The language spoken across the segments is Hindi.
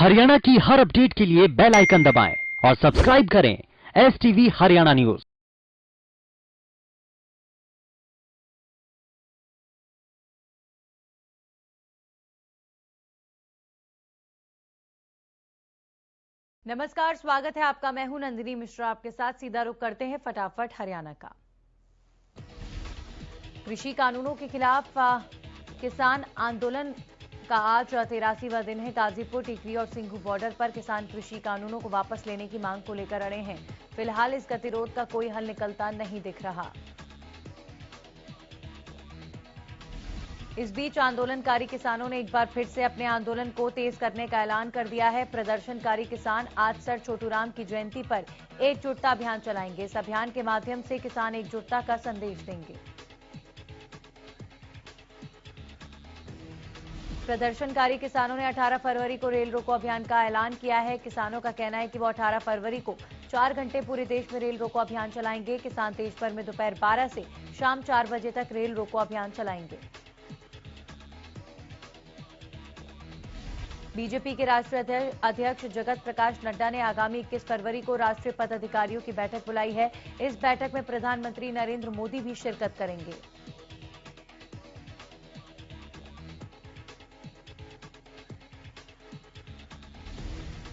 हरियाणा की हर अपडेट के लिए बेल आइकन दबाएं और सब्सक्राइब करें STV हरियाणा न्यूज। नमस्कार, स्वागत है आपका। मैं हूं नंदिनी मिश्रा। आपके साथ सीधा रुख करते हैं फटाफट हरियाणा का। कृषि कानूनों के खिलाफ किसान आंदोलन का आज 83वां दिन है। गाजीपुर, टिकरी और सिंघू बॉर्डर पर किसान कृषि कानूनों को वापस लेने की मांग को लेकर अड़े हैं। फिलहाल इस गतिरोध का कोई हल निकलता नहीं दिख रहा। इस बीच आंदोलनकारी किसानों ने एक बार फिर से अपने आंदोलन को तेज करने का ऐलान कर दिया है। प्रदर्शनकारी किसान आज सर छोटूराम की जयंती पर एकजुटता अभियान चलाएंगे। इस अभियान के माध्यम से किसान एकजुटता का संदेश देंगे। प्रदर्शनकारी किसानों ने 18 फरवरी को रेल रोको अभियान का ऐलान किया है। किसानों का कहना है कि वो 18 फरवरी को 4 घंटे पूरे देश में रेल रोको अभियान चलाएंगे। किसान देश भर में दोपहर 12 से शाम 4 बजे तक रेल रोको अभियान चलाएंगे। बीजेपी के राष्ट्रीय अध्यक्ष जगत प्रकाश नड्डा ने आगामी 21 फरवरी को राष्ट्रीय पदाधिकारियों की बैठक बुलाई है। इस बैठक में प्रधानमंत्री नरेंद्र मोदी भी शिरकत करेंगे।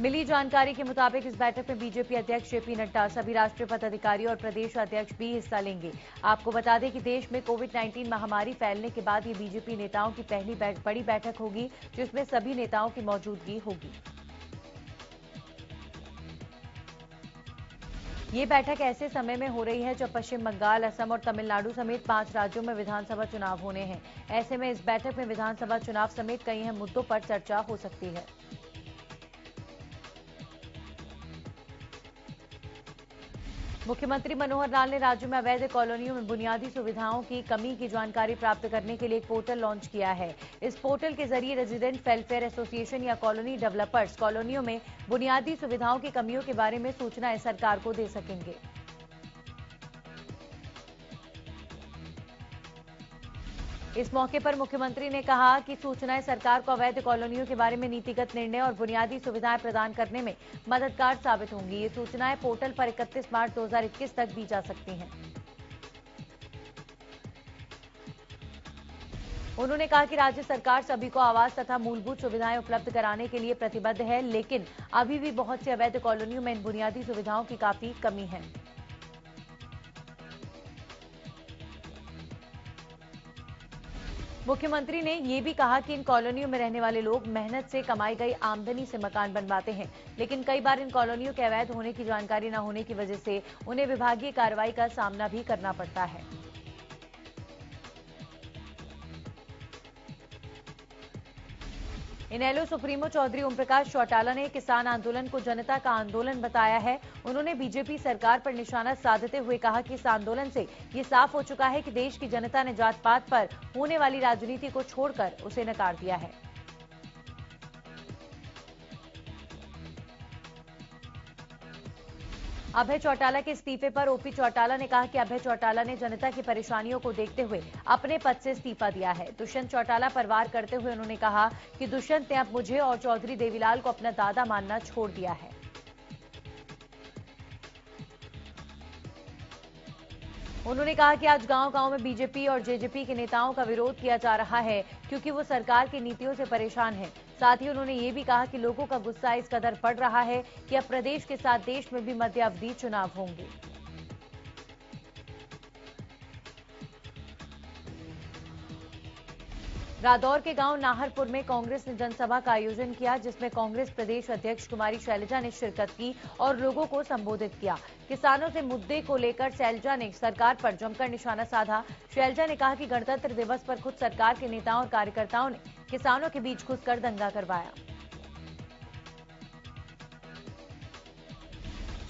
मिली जानकारी के मुताबिक इस बैठक में बीजेपी अध्यक्ष जेपी नड्डा, सभी राष्ट्रीय पदाधिकारी और प्रदेश अध्यक्ष भी हिस्सा लेंगे। आपको बता दें कि देश में कोविड-19 महामारी फैलने के बाद ये बीजेपी नेताओं की पहली बड़ी बैठक होगी, जिसमें सभी नेताओं की मौजूदगी होगी। ये बैठक ऐसे समय में हो रही है जब पश्चिम बंगाल, असम और तमिलनाडु समेत 5 राज्यों में विधानसभा चुनाव होने हैं। ऐसे में इस बैठक में विधानसभा चुनाव समेत कई अहम मुद्दों पर चर्चा हो सकती है। मुख्यमंत्री मनोहर लाल ने राज्य में अवैध कॉलोनियों में बुनियादी सुविधाओं की कमी की जानकारी प्राप्त करने के लिए एक पोर्टल लॉन्च किया है। इस पोर्टल के जरिए रेजिडेंट वेलफेयर एसोसिएशन या कॉलोनी डेवलपर्स कॉलोनियों में बुनियादी सुविधाओं की कमियों के बारे में सूचनाएं सरकार को दे सकेंगे। इस मौके पर मुख्यमंत्री ने कहा कि सूचनाएं सरकार को अवैध कॉलोनियों के बारे में नीतिगत निर्णय और बुनियादी सुविधाएं प्रदान करने में मददगार साबित होंगी। ये सूचनाएं पोर्टल पर 31 मार्च 2021 तक दी जा सकती हैं। उन्होंने कहा कि राज्य सरकार सभी को आवास तथा मूलभूत सुविधाएं उपलब्ध कराने के लिए प्रतिबद्ध है, लेकिन अभी भी बहुत सी अवैध कॉलोनियों में इन बुनियादी सुविधाओं की काफी कमी है। मुख्यमंत्री ने ये भी कहा कि इन कॉलोनियों में रहने वाले लोग मेहनत से कमाई गई आमदनी से मकान बनवाते हैं, लेकिन कई बार इन कॉलोनियों के अवैध होने की जानकारी न होने की वजह से उन्हें विभागीय कार्रवाई का सामना भी करना पड़ता है। इनेलो सुप्रीमो चौधरी ओमप्रकाश चौटाला ने किसान आंदोलन को जनता का आंदोलन बताया है। उन्होंने बीजेपी सरकार पर निशाना साधते हुए कहा कि इस आंदोलन से ये साफ हो चुका है कि देश की जनता ने जात पात पर होने वाली राजनीति को छोड़कर उसे नकार दिया है। अभय चौटाला के इस्तीफे पर ओपी चौटाला ने कहा कि अभय चौटाला ने जनता की परेशानियों को देखते हुए अपने पद से इस्तीफा दिया है। दुष्यंत चौटाला पर वार करते हुए उन्होंने कहा कि दुष्यंत ने अब मुझे और चौधरी देवीलाल को अपना दादा मानना छोड़ दिया है। उन्होंने कहा कि आज गांव-गांव में बीजेपी और जेजेपी के नेताओं का विरोध किया जा रहा है क्योंकि वो सरकार की नीतियों से परेशान हैं। साथ ही उन्होंने ये भी कहा कि लोगों का गुस्सा इस कदर बढ़ रहा है कि अब प्रदेश के साथ देश में भी मध्यावधि चुनाव होंगे। रादौर के गांव नाहरपुर में कांग्रेस ने जनसभा का आयोजन किया, जिसमें कांग्रेस प्रदेश अध्यक्ष कुमारी शैलजा ने शिरकत की और लोगों को संबोधित किया। किसानों से मुद्दे को लेकर शैलजा ने सरकार पर जमकर निशाना साधा। शैलजा ने कहा कि गणतंत्र दिवस पर खुद सरकार के नेताओं और कार्यकर्ताओं ने किसानों के बीच घुसकर दंगा करवाया।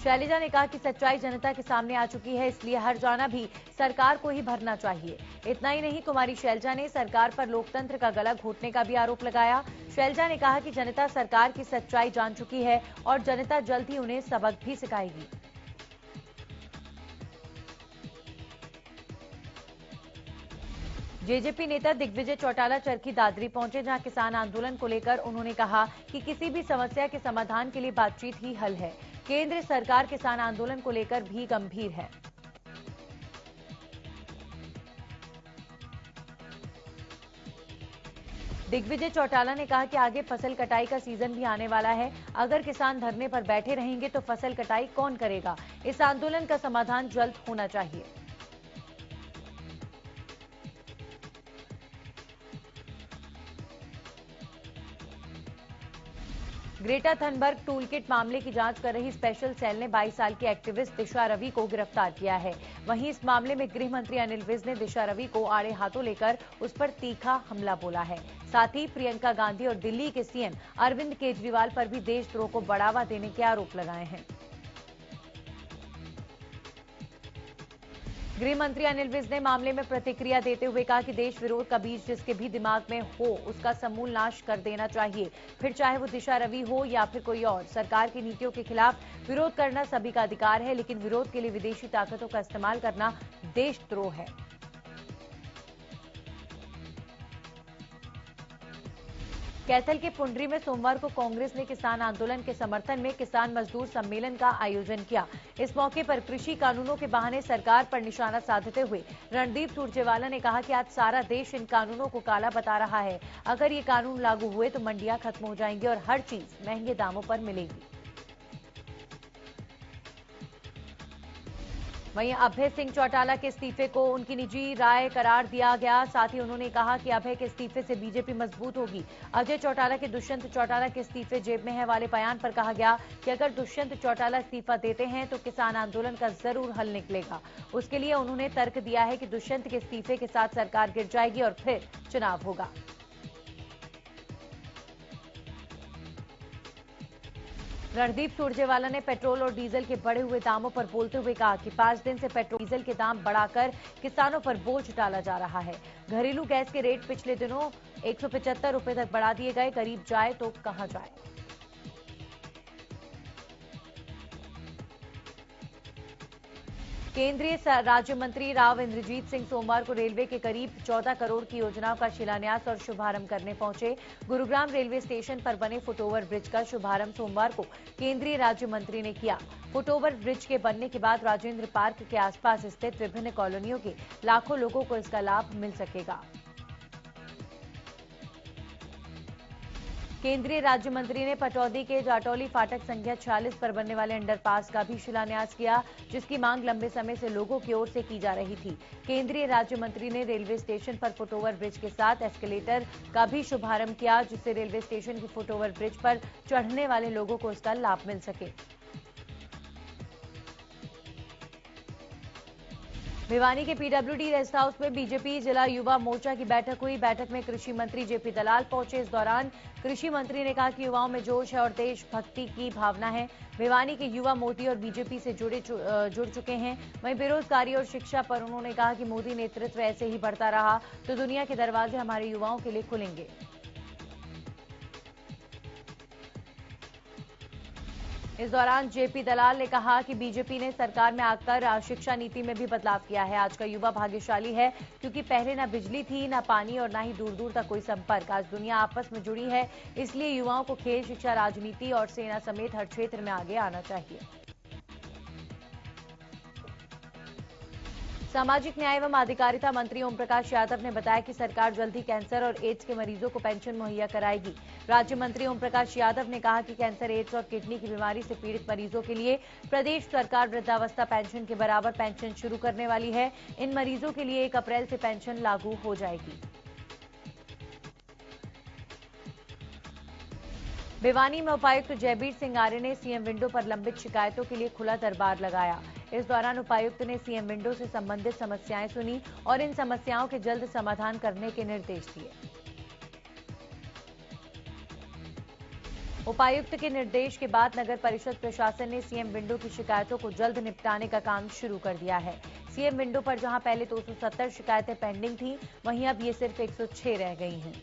शैलजा ने कहा कि सच्चाई जनता के सामने आ चुकी है, इसलिए हर जाना भी सरकार को ही भरना चाहिए। इतना ही नहीं, कुमारी शैलजा ने सरकार पर लोकतंत्र का गला घोटने का भी आरोप लगाया। शैलजा ने कहा कि जनता सरकार की सच्चाई जान चुकी है और जनता जल्द ही उन्हें सबक भी सिखाएगी। जेजेपी नेता दिग्विजय चौटाला चरखी दादरी पहुंचे, जहां किसान आंदोलन को लेकर उन्होंने कहा कि किसी भी समस्या के समाधान के लिए बातचीत ही हल है। केंद्र सरकार किसान आंदोलन को लेकर भी गंभीर है। दिग्विजय चौटाला ने कहा कि आगे फसल कटाई का सीजन भी आने वाला है। अगर किसान धरने पर बैठे रहेंगे तो फसल कटाई कौन करेगा? इस आंदोलन का समाधान जल्द होना चाहिए। ग्रेटा थनबर्ग टूलकिट मामले की जांच कर रही स्पेशल सेल ने 22 साल की एक्टिविस्ट दिशा रवि को गिरफ्तार किया है। वहीं इस मामले में गृह मंत्री अनिल विज ने दिशा रवि को आड़े हाथों लेकर उस पर तीखा हमला बोला है। साथ ही प्रियंका गांधी और दिल्ली के सीएम अरविंद केजरीवाल पर भी देशद्रोह को बढ़ावा देने के आरोप लगाए हैं। गृह मंत्री अनिल विज ने मामले में प्रतिक्रिया देते हुए कहा कि देश विरोध का बीज जिसके भी दिमाग में हो उसका समूल नाश कर देना चाहिए। फिर चाहे वो दिशा रवि हो या फिर कोई और। सरकार की नीतियों के खिलाफ विरोध करना सभी का अधिकार है, लेकिन विरोध के लिए विदेशी ताकतों का इस्तेमाल करना देशद्रोह है। कैथल के पुंडरी में सोमवार को कांग्रेस ने किसान आंदोलन के समर्थन में किसान मजदूर सम्मेलन का आयोजन किया। इस मौके पर कृषि कानूनों के बहाने सरकार पर निशाना साधते हुए रणदीप सुरजेवाला ने कहा कि आज सारा देश इन कानूनों को काला बता रहा है। अगर ये कानून लागू हुए तो मंडियां खत्म हो जाएंगी और हर चीज महंगे दामों पर मिलेगी। वहीं अभय सिंह चौटाला के इस्तीफे को उनकी निजी राय करार दिया गया। साथ ही उन्होंने कहा कि अभय के इस्तीफे से बीजेपी मजबूत होगी। अजय चौटाला के दुष्यंत चौटाला के इस्तीफे जेब में है वाले बयान पर कहा गया कि अगर दुष्यंत चौटाला इस्तीफा देते हैं तो किसान आंदोलन का जरूर हल निकलेगा। उसके लिए उन्होंने तर्क दिया है कि दुष्यंत के इस्तीफे के साथ सरकार गिर जाएगी और फिर चुनाव होगा। रणदीप सुरजेवाला ने पेट्रोल और डीजल के बढ़े हुए दामों पर बोलते हुए कहा कि 5 दिन से पेट्रोल डीजल के दाम बढ़ाकर किसानों पर बोझ डाला जा रहा है। घरेलू गैस के रेट पिछले दिनों 175 रुपए तक बढ़ा दिए गए। गरीब जाए तो कहां जाए? केंद्रीय राज्य मंत्री राव इंद्रजीत सिंह सोमवार को रेलवे के करीब 14 करोड़ की योजनाओं का शिलान्यास और शुभारंभ करने पहुंचे। गुरुग्राम रेलवे स्टेशन पर बने फुटओवर ब्रिज का शुभारंभ सोमवार को केंद्रीय राज्य मंत्री ने किया। फुटओवर ब्रिज के बनने के बाद राजेंद्र पार्क के आसपास स्थित विभिन्न कॉलोनियों के लाखों लोगों को इसका लाभ मिल सकेगा। केंद्रीय राज्य मंत्री ने पटौदी के जाटौली फाटक संख्या 46 पर बनने वाले अंडरपास का भी शिलान्यास किया, जिसकी मांग लंबे समय से लोगों की ओर से की जा रही थी। केंद्रीय राज्य मंत्री ने रेलवे स्टेशन पर फुटओवर ब्रिज के साथ एस्केलेटर का भी शुभारंभ किया, जिससे रेलवे स्टेशन की फुटओवर ब्रिज पर चढ़ने वाले लोगों को इसका लाभ मिल सके। भिवानी के पीडब्ल्यूडी रेस्ट हाउस में बीजेपी जिला युवा मोर्चा की बैठक हुई। बैठक में कृषि मंत्री जेपी दलाल पहुंचे। इस दौरान कृषि मंत्री ने कहा कि युवाओं में जोश है और देशभक्ति की भावना है। भिवानी के युवा मोदी और बीजेपी से जुड़ चुके हैं। वहीं बेरोजगारी और शिक्षा पर उन्होंने कहा कि मोदी नेतृत्व ऐसे ही बढ़ता रहा तो दुनिया के दरवाजे हमारे युवाओं के लिए खुलेंगे। इस दौरान जेपी दलाल ने कहा कि बीजेपी ने सरकार में आकर शिक्षा नीति में भी बदलाव किया है। आज का युवा भाग्यशाली है क्योंकि पहले ना बिजली थी, ना पानी और ना ही दूर दूर तक कोई संपर्क। आज दुनिया आपस में जुड़ी है, इसलिए युवाओं को खेल, शिक्षा, राजनीति और सेना समेत हर क्षेत्र में आगे आना चाहिए। सामाजिक न्याय एवं अधिकारिता मंत्री ओम प्रकाश यादव ने बताया कि सरकार जल्द ही कैंसर और एड्स के मरीजों को पेंशन मुहैया कराएगी। राज्य मंत्री ओम प्रकाश यादव ने कहा कि कैंसर, एड्स और किडनी की बीमारी से पीड़ित मरीजों के लिए प्रदेश सरकार वृद्धावस्था पेंशन के बराबर पेंशन शुरू करने वाली है। इन मरीजों के लिए 1 अप्रैल से पेंशन लागू हो जाएगी। भिवानी में उपायुक्त जयबीर सिंह आर्य ने सीएम विंडो पर लंबित शिकायतों के लिए खुला दरबार लगाया। इस दौरान उपायुक्त ने सीएम विंडो से संबंधित समस्याएं सुनी और इन समस्याओं के जल्द समाधान करने के निर्देश दिए। उपायुक्त के निर्देश के बाद नगर परिषद प्रशासन ने सीएम विंडो की शिकायतों को जल्द निपटाने का काम शुरू कर दिया है। सीएम विंडो पर जहां पहले 270 शिकायतें पेंडिंग थी, वहीं अब ये सिर्फ 106 रह गई हैं।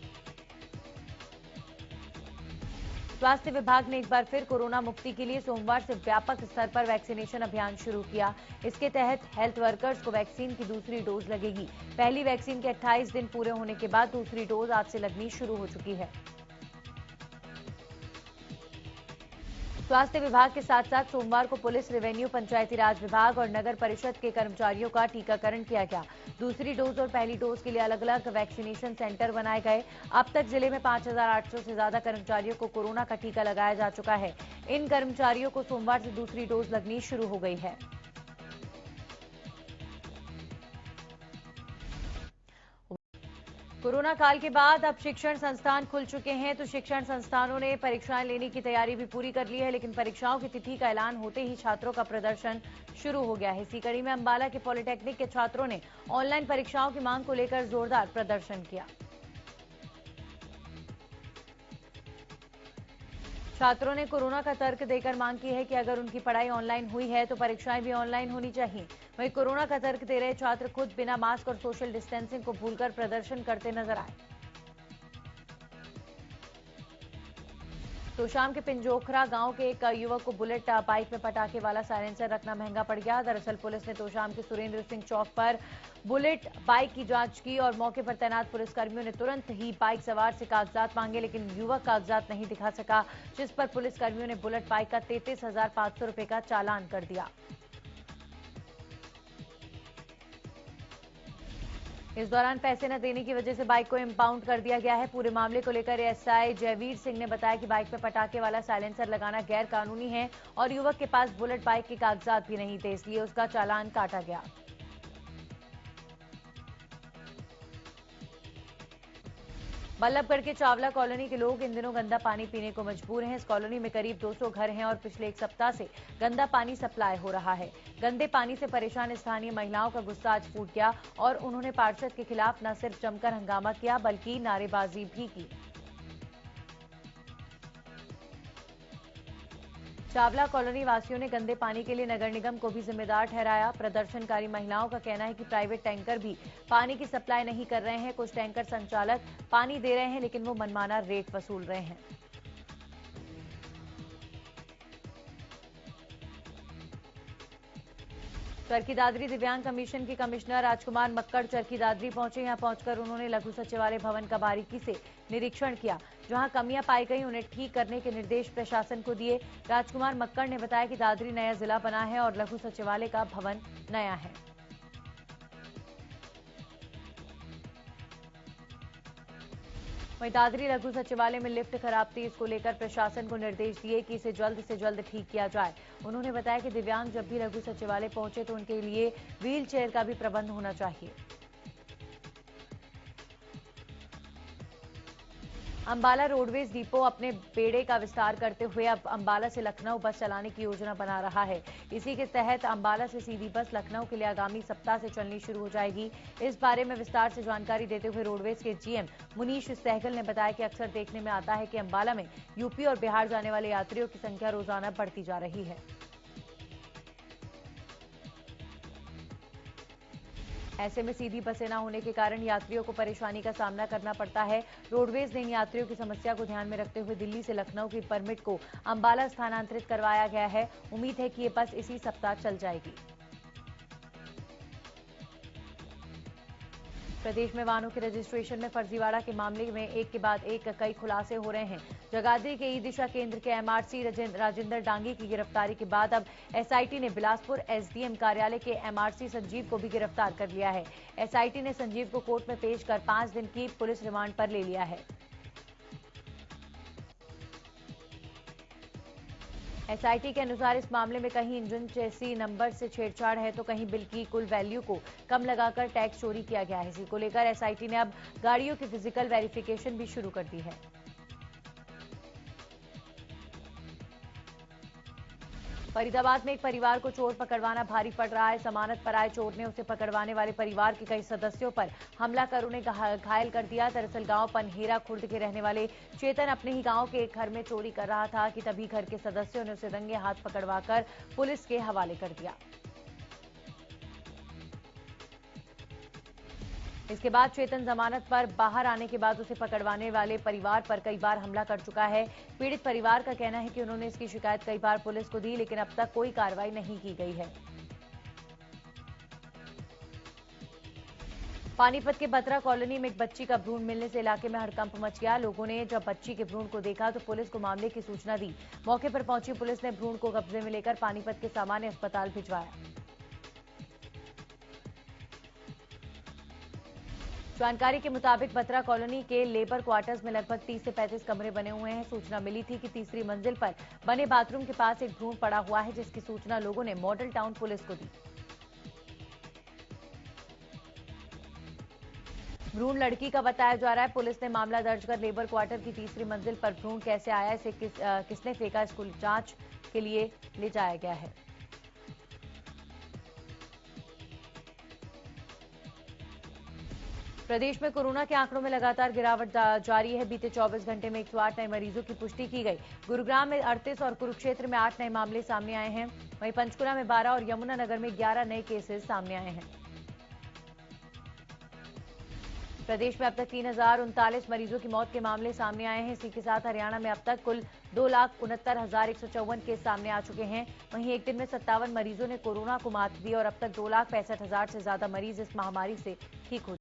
स्वास्थ्य विभाग ने एक बार फिर कोरोना मुक्ति के लिए सोमवार से व्यापक स्तर पर वैक्सीनेशन अभियान शुरू किया। इसके तहत हेल्थ वर्कर्स को वैक्सीन की दूसरी डोज लगेगी। पहली वैक्सीन के 28 दिन पूरे होने के बाद दूसरी डोज आज से लगनी शुरू हो चुकी है। स्वास्थ्य विभाग के साथ साथ सोमवार को पुलिस, रेवेन्यू, पंचायती राज विभाग और नगर परिषद के कर्मचारियों का टीकाकरण किया गया। दूसरी डोज और पहली डोज के लिए अलग अलग वैक्सीनेशन सेंटर बनाए गए। अब तक जिले में 5,800 से ज्यादा कर्मचारियों को कोरोना का टीका लगाया जा चुका है। इन कर्मचारियों को सोमवार से दूसरी डोज लगनी शुरू हो गई है। कोरोना काल के बाद अब शिक्षण संस्थान खुल चुके हैं, तो शिक्षण संस्थानों ने परीक्षाएं लेने की तैयारी भी पूरी कर ली है। लेकिन परीक्षाओं की तिथि का ऐलान होते ही छात्रों का प्रदर्शन शुरू हो गया है। इसी कड़ी में अंबाला के पॉलिटेक्निक के छात्रों ने ऑनलाइन परीक्षाओं की मांग को लेकर जोरदार प्रदर्शन किया। छात्रों ने कोरोना का तर्क देकर मांग की है कि अगर उनकी पढ़ाई ऑनलाइन हुई है तो परीक्षाएं भी ऑनलाइन होनी चाहिए। वहीं कोरोना का तर्क दे रहे छात्र खुद बिना मास्क और सोशल डिस्टेंसिंग को भूलकर प्रदर्शन करते नजर आए। तोशाम के पिंजोखरा गांव के एक युवक को बुलेट बाइक में पटाखे वाला साइलेंसर रखना महंगा पड़ गया। दरअसल पुलिस ने तोशाम के सुरेंद्र सिंह चौक पर बुलेट बाइक की जांच की और मौके पर तैनात पुलिसकर्मियों ने तुरंत ही बाइक सवार से कागजात मांगे, लेकिन युवक कागजात नहीं दिखा सका, जिस पर पुलिसकर्मियों ने बुलेट बाइक का 33,500 रुपए का चालान कर दिया। इस दौरान पैसे न देने की वजह से बाइक को इंपाउंड कर दिया गया है। पूरे मामले को लेकर एसआई जयवीर सिंह ने बताया कि बाइक में पटाखे वाला साइलेंसर लगाना गैर कानूनी है और युवक के पास बुलेट बाइक के कागजात भी नहीं थे, इसलिए उसका चालान काटा गया। बल्लभगढ़ के चावला कॉलोनी के लोग इन दिनों गंदा पानी पीने को मजबूर हैं। इस कॉलोनी में करीब 200 घर हैं और पिछले एक सप्ताह से गंदा पानी सप्लाई हो रहा है। गंदे पानी से परेशान स्थानीय महिलाओं का गुस्सा आज फूट गया और उन्होंने पार्षद के खिलाफ न सिर्फ जमकर हंगामा किया बल्कि नारेबाजी भी की। चावला कॉलोनी वासियों ने गंदे पानी के लिए नगर निगम को भी जिम्मेदार ठहराया। प्रदर्शनकारी महिलाओं का कहना है कि प्राइवेट टैंकर भी पानी की सप्लाई नहीं कर रहे हैं। कुछ टैंकर संचालक पानी दे रहे हैं लेकिन वो मनमाना रेट वसूल रहे हैं। चरखी दादरी दिव्यांग कमीशन के कमिश्नर राजकुमार मक्कड़ चरखी दादरी पहुंचे। यहां पहुंचकर उन्होंने लघु सचिवालय भवन का बारीकी से निरीक्षण किया। जहां कमियां पाई गई उन्हें ठीक करने के निर्देश प्रशासन को दिए। राजकुमार मक्कड़ ने बताया कि दादरी नया जिला बना है और लघु सचिवालय का भवन नया है। वहीं दादरी लघु सचिवालय में लिफ्ट खराब थी, इसको लेकर प्रशासन को निर्देश दिए कि इसे जल्द से जल्द ठीक किया जाए। उन्होंने बताया कि दिव्यांग जब भी लघु सचिवालय पहुंचे तो उनके लिए व्हील चेयर का भी प्रबंध होना चाहिए। अंबाला रोडवेज डिपो अपने बेड़े का विस्तार करते हुए अब अंबाला से लखनऊ बस चलाने की योजना बना रहा है। इसी के तहत अंबाला से सीधी बस लखनऊ के लिए आगामी सप्ताह से चलनी शुरू हो जाएगी। इस बारे में विस्तार से जानकारी देते हुए रोडवेज के जीएम मुनीश सहगल ने बताया कि अक्सर देखने में आता है कि अंबाला में यूपी और बिहार जाने वाले यात्रियों की संख्या रोजाना बढ़ती जा रही है। ऐसे में सीधी बसें न होने के कारण यात्रियों को परेशानी का सामना करना पड़ता है। रोडवेज ने इन यात्रियों की समस्या को ध्यान में रखते हुए दिल्ली से लखनऊ की परमिट को अंबाला स्थानांतरित करवाया गया है। उम्मीद है कि ये बस इसी सप्ताह चल जाएगी। प्रदेश में वाहनों के रजिस्ट्रेशन में फर्जीवाड़ा के मामले में एक के बाद एक कई खुलासे हो रहे हैं। जगाधरी के ई दिशा केंद्र के एमआरसी राजेंद्र डांगी की गिरफ्तारी के बाद अब एसआईटी ने बिलासपुर एसडीएम कार्यालय के एमआरसी संजीव को भी गिरफ्तार कर लिया है। एसआईटी ने संजीव को कोर्ट में पेश कर 5 दिन की पुलिस रिमांड पर ले लिया है। एसआईटी के अनुसार इस मामले में कहीं इंजन चेसी नंबर से छेड़छाड़ है तो कहीं बिल की कुल वैल्यू को कम लगाकर टैक्स चोरी किया गया है। इसी को लेकर एसआईटी ने अब गाड़ियों की फिजिकल वेरिफिकेशन भी शुरू कर दी है। फरीदाबाद में एक परिवार को चोर पकड़वाना भारी पड़ रहा है। जमानत पर आए चोर ने उसे पकड़वाने वाले परिवार के कई सदस्यों पर हमला कर उन्हें घायल कर दिया। दरअसल गांव पनहेरा खुर्द के रहने वाले चेतन अपने ही गांव के एक घर में चोरी कर रहा था कि तभी घर के सदस्यों ने उसे रंगे हाथ पकड़वाकर पुलिस के हवाले कर दिया। इसके बाद चेतन जमानत पर बाहर आने के बाद उसे पकड़वाने वाले परिवार पर कई बार हमला कर चुका है। पीड़ित परिवार का कहना है कि उन्होंने इसकी शिकायत कई बार पुलिस को दी, लेकिन अब तक कोई कार्रवाई नहीं की गई है। पानीपत के बत्रा कॉलोनी में एक बच्ची का भ्रूण मिलने से इलाके में हड़कंप मच गया। लोगों ने जब बच्ची के भ्रूण को देखा तो पुलिस को मामले की सूचना दी। मौके पर पहुंची पुलिस ने भ्रूण को कब्जे में लेकर पानीपत के सामान्य अस्पताल भिजवाया। जानकारी के मुताबिक बत्रा कॉलोनी के लेबर क्वार्टर्स में लगभग 30 से 35 कमरे बने हुए हैं। सूचना मिली थी कि तीसरी मंजिल पर बने बाथरूम के पास एक भ्रूण पड़ा हुआ है, जिसकी सूचना लोगों ने मॉडल टाउन पुलिस को दी। भ्रूण लड़की का बताया जा रहा है। पुलिस ने मामला दर्ज कर लेबर क्वार्टर की तीसरी मंजिल पर भ्रूण कैसे आया, इसे किसने फेंका, इसको जांच के लिए ले जाया गया है। प्रदेश में कोरोना के आंकड़ों में लगातार गिरावट जारी है। बीते 24 घंटे में 108 नए मरीजों की पुष्टि की गई। गुरुग्राम में 38 और कुरुक्षेत्र में 8 नए मामले सामने आए हैं। वहीं पंचकुला में 12 और यमुनानगर में 11 नए केसेस सामने आए हैं। प्रदेश में अब तक 3039 मरीजों की मौत के मामले सामने आए हैं। इसी के साथ हरियाणा में अब तक कुल 2,69,154 केस सामने आ चुके हैं। वहीं एक दिन में 57 मरीजों ने कोरोना को मात दी और अब तक 2,65,000 से ज्यादा मरीज इस महामारी से ठीक हो